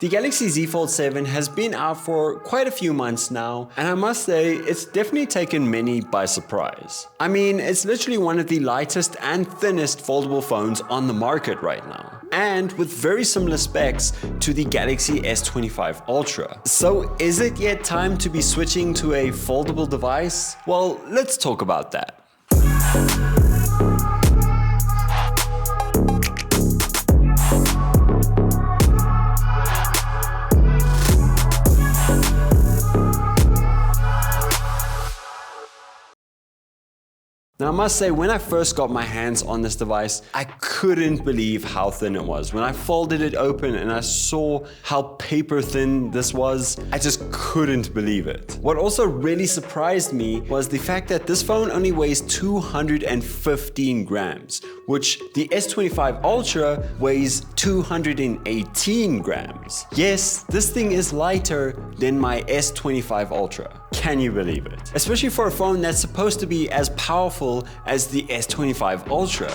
The Galaxy Z Fold 7 has been out for quite a few months now, and I must say it's definitely taken many by surprise. I mean, it's literally one of the lightest and thinnest foldable phones on the market right now, and with very similar specs to the Galaxy S25 Ultra. So is it yet time to be switching to a foldable device? Well, let's talk about that. Now I must say, when I first got my hands on this device, I couldn't believe how thin it was. When I folded it open and I saw how paper thin this was, I just couldn't believe it. What also really surprised me was the fact that this phone only weighs 215 grams, which the S25 Ultra weighs 218 grams. Yes, this thing is lighter than my S25 Ultra. Can you believe it? Especially for a phone that's supposed to be as powerful as the S25 Ultra.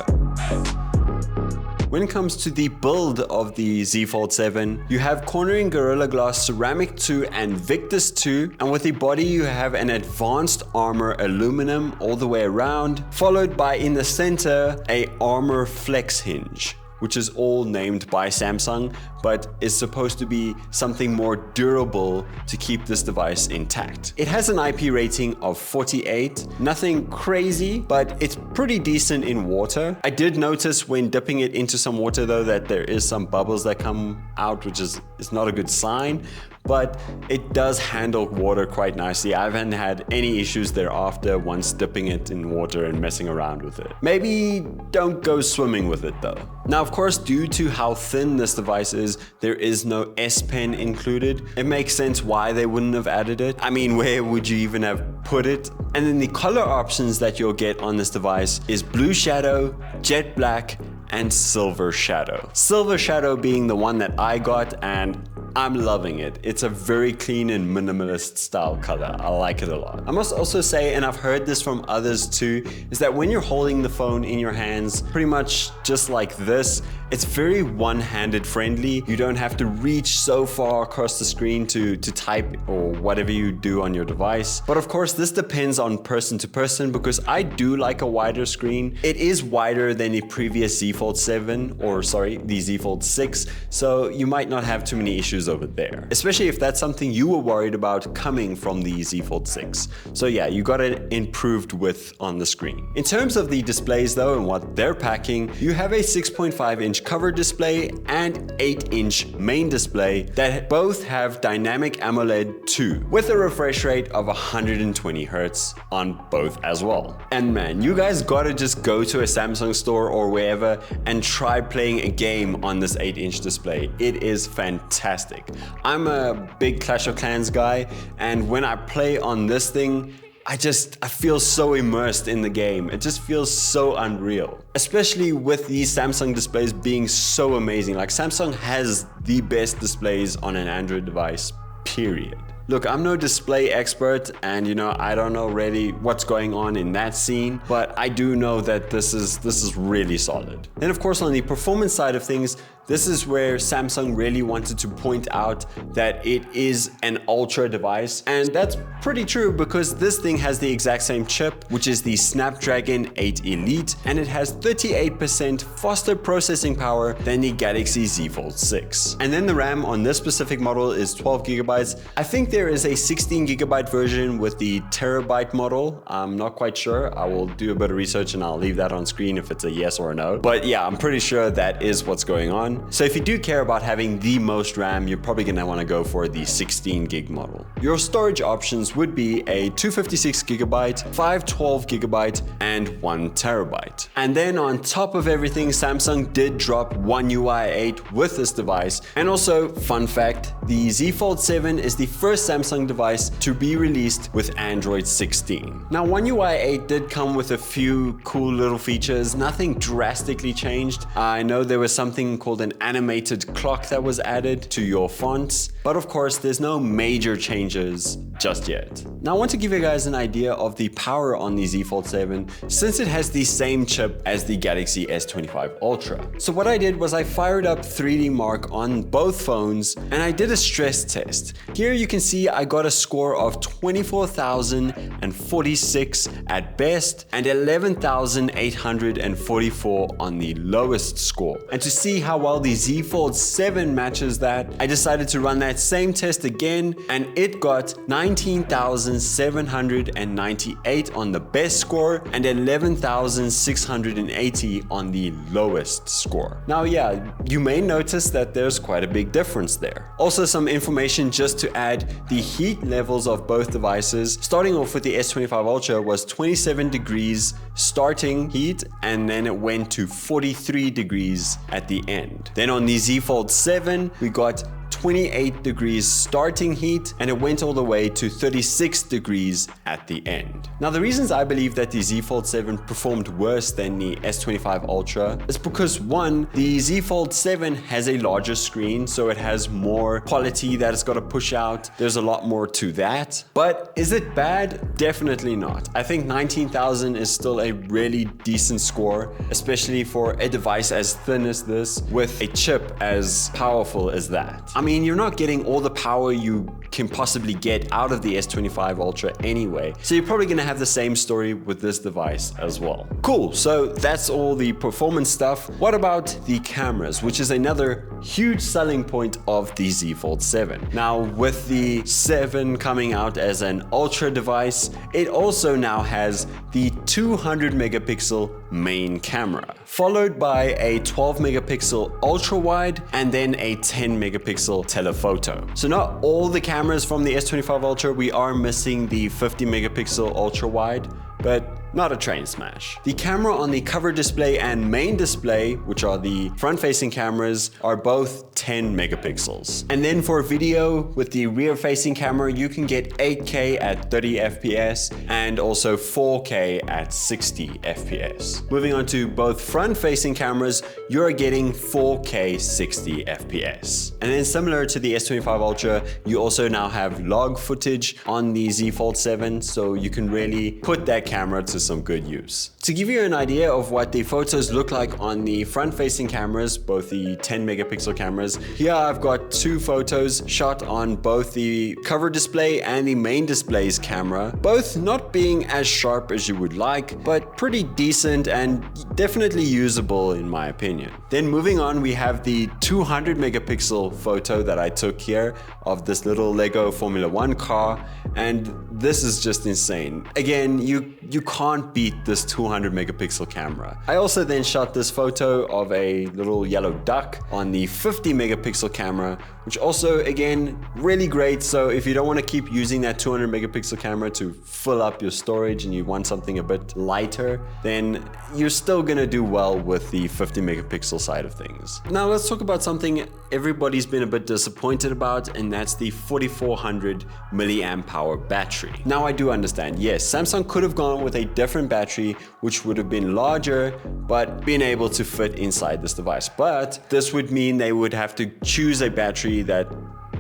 When it comes to the build of the Z Fold 7, you have cornering Gorilla Glass Ceramic 2 and Victus 2, and with the body you have an advanced armor aluminum all the way around, followed by in the center a armor flex hinge, which is all named by Samsung, but is supposed to be something more durable to keep this device intact. It has an IP rating of 48, nothing crazy, but it's pretty decent in water. I did notice when dipping it into some water though that there is some bubbles that come out, which is not a good sign, but it does handle water quite nicely. I haven't had any issues thereafter once dipping it in water and messing around with it. Maybe don't go swimming with it though. Now, of course, due to how thin this device is, there is no S Pen included. It makes sense why they wouldn't have added it. I mean, where would you even have put it? And then the color options that you'll get on this device is Blue Shadow, Jet Black, and Silver Shadow. Silver Shadow being the one that I got, and I'm loving it. It's a very clean and minimalist style color. I like it a lot. I must also say, and I've heard this from others too, is that when you're holding the phone in your hands, pretty much just like this, it's very one-handed friendly. You don't have to reach so far across the screen to type or whatever you do on your device. But of course, this depends on person to person, because I do like a wider screen. It is wider than the previous Z Fold 7, or sorry, the Z Fold 6, so you might not have too many issues over there, especially if that's something you were worried about coming from the Z Fold 6. So yeah, you got an improved width on the screen. In terms of the displays though and what they're packing, you have a 6.5-inch cover display and 8-inch main display that both have dynamic AMOLED 2 with a refresh rate of 120 Hz on both as well. And man, you guys gotta just go to a Samsung store or wherever and try playing a game on this 8-inch display. It is fantastic. I'm a big Clash of Clans guy, and when I play on this thing, I feel so immersed in the game. It just feels so unreal. Especially with these Samsung displays being so amazing. Like, Samsung has the best displays on an Android device, period. Look, I'm no display expert, and I don't know really what's going on in that scene, but I do know that this is really solid. Then of course, on the performance side of things, this is where Samsung really wanted to point out that it is an Ultra device, and that's pretty true because this thing has the exact same chip, which is the Snapdragon 8 Elite, and it has 38% faster processing power than the Galaxy Z Fold 6. And then the RAM on this specific model is 12 gigabytes. I think there is a 16 gigabyte version with the terabyte model. I'm not quite sure. I will do a bit of research and I'll leave that on screen if it's a yes or a no. But yeah, I'm pretty sure that is what's going on. So if you do care about having the most RAM, you're probably gonna wanna go for the 16 gig model. Your storage options would be a 256 gigabyte, 512 gigabyte, and 1 terabyte. And then on top of everything, Samsung did drop One UI 8 with this device. And also, fun fact, the Z Fold 7 is the first Samsung device to be released with Android 16. Now, One UI 8 did come with a few cool little features, nothing drastically changed. I know there was something called an animated clock that was added to your fonts, but of course there's no major changes just yet. Now I want to give you guys an idea of the power on the Z Fold 7 since it has the same chip as the Galaxy S25 Ultra. So what I did was I fired up 3D Mark on both phones and I did a stress test. Here you can see I got a score of 24,046 at best and 11,844 on the lowest score. And to see how well the Z Fold 7 matches that, I decided to run that same test again and it got 19,798 on the best score and 11,680 on the lowest score. Now yeah, you may notice that there's quite a big difference there. Also some information just to add, the heat levels of both devices, starting off with the S25 Ultra was 27 degrees starting heat and then it went to 43 degrees at the end. Then on the Z Fold 7 we got 28 degrees starting heat and it went all the way to 36 degrees at the end. Now the reasons I believe that the Z Fold 7 performed worse than the S25 Ultra is because one, the Z Fold 7 has a larger screen, so it has more quality that it's got to push out. There's a lot more to that. But is it bad? Definitely not. I think 19,000 is still a really decent score, especially for a device as thin as this with a chip as powerful as that. I mean, you're not getting all the power you can possibly get out of the S25 Ultra anyway, so you're probably gonna have the same story with this device as well. Cool, so that's all the performance stuff. What about the cameras, which is another huge selling point of the Z Fold 7. Now, with the 7 coming out as an Ultra device, it also now has the 200 megapixel main camera, followed by a 12 megapixel ultra wide and then a 10 megapixel telephoto. So not all the cameras from the S25 Ultra, we are missing the 50 megapixel ultra wide, but not a train smash. The camera on the cover display and main display, which are the front-facing cameras, are both 10 megapixels. And then for video with the rear-facing camera, you can get 8K at 30 FPS and also 4K at 60 FPS. Moving on to both front-facing cameras, you're getting 4K 60 FPS. And then similar to the S25 Ultra, you also now have log footage on the Z Fold 7, so you can really put that camera to some good use. To give you an idea of what the photos look like on the front-facing cameras, both the 10 megapixel cameras, here I've got two photos shot on both the cover display and the main display's camera, both not being as sharp as you would like, but pretty decent and definitely usable in my opinion. Then moving on, we have the 200 megapixel photo that I took here of this little Lego Formula 1 car, and this is just insane. Again, you can't beat this 200 megapixel camera. I also then shot this photo of a little yellow duck on the 50 megapixel camera, which also, again, really great. So if you don't want to keep using that 200 megapixel camera to fill up your storage and you want something a bit lighter, then you're still gonna do well with the 50 megapixel side of things. Now let's talk about something everybody's been a bit disappointed about, and that's the 4400 milliamp hour battery. Now I do understand, yes, Samsung could have gone with a different battery which would have been larger but been able to fit inside this device, but this would mean they would have to choose a battery that,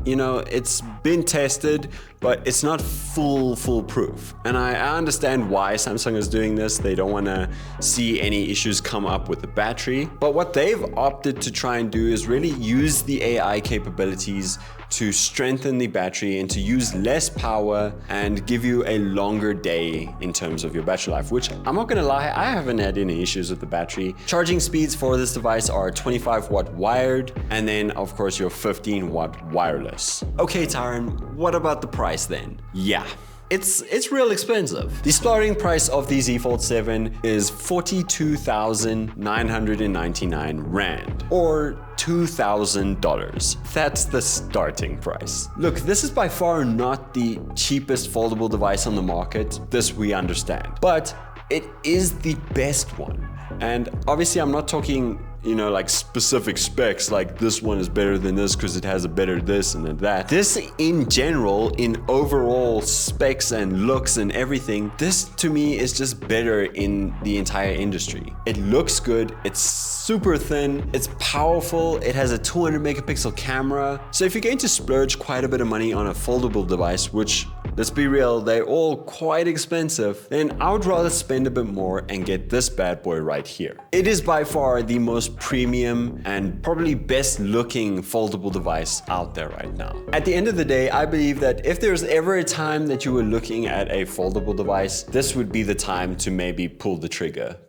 you know, it's been tested, but it's not foolproof. And I understand why Samsung is doing this. They don't want to see any issues come up with the battery. But what they've opted to try and do is really use the AI capabilities to strengthen the battery and to use less power and give you a longer day in terms of your battery life, which I'm not gonna lie, I haven't had any issues with the battery. Charging speeds for this device are 25 watt wired, and then of course your 15 watt wireless. Okay, Tyron, what about the price then? Yeah. It's real expensive. The starting price of the Z Fold 7 is 42,999 Rand, or $2,000. That's the starting price. Look, this is by far not the cheapest foldable device on the market, this we understand, but it is the best one. And obviously I'm not talking you know, like specific specs, like this one is better than this because it has a better this and then that. This in general, in overall specs and looks and everything, this to me is just better in the entire industry. It looks good, it's super thin, it's powerful, it has a 200 megapixel camera. So if you're going to splurge quite a bit of money on a foldable device, which, let's be real, they're all quite expensive, then I would rather spend a bit more and get this bad boy right here. It is by far the most premium and probably best looking foldable device out there right now. At the end of the day, I believe that if there's ever a time that you were looking at a foldable device, this would be the time to maybe pull the trigger.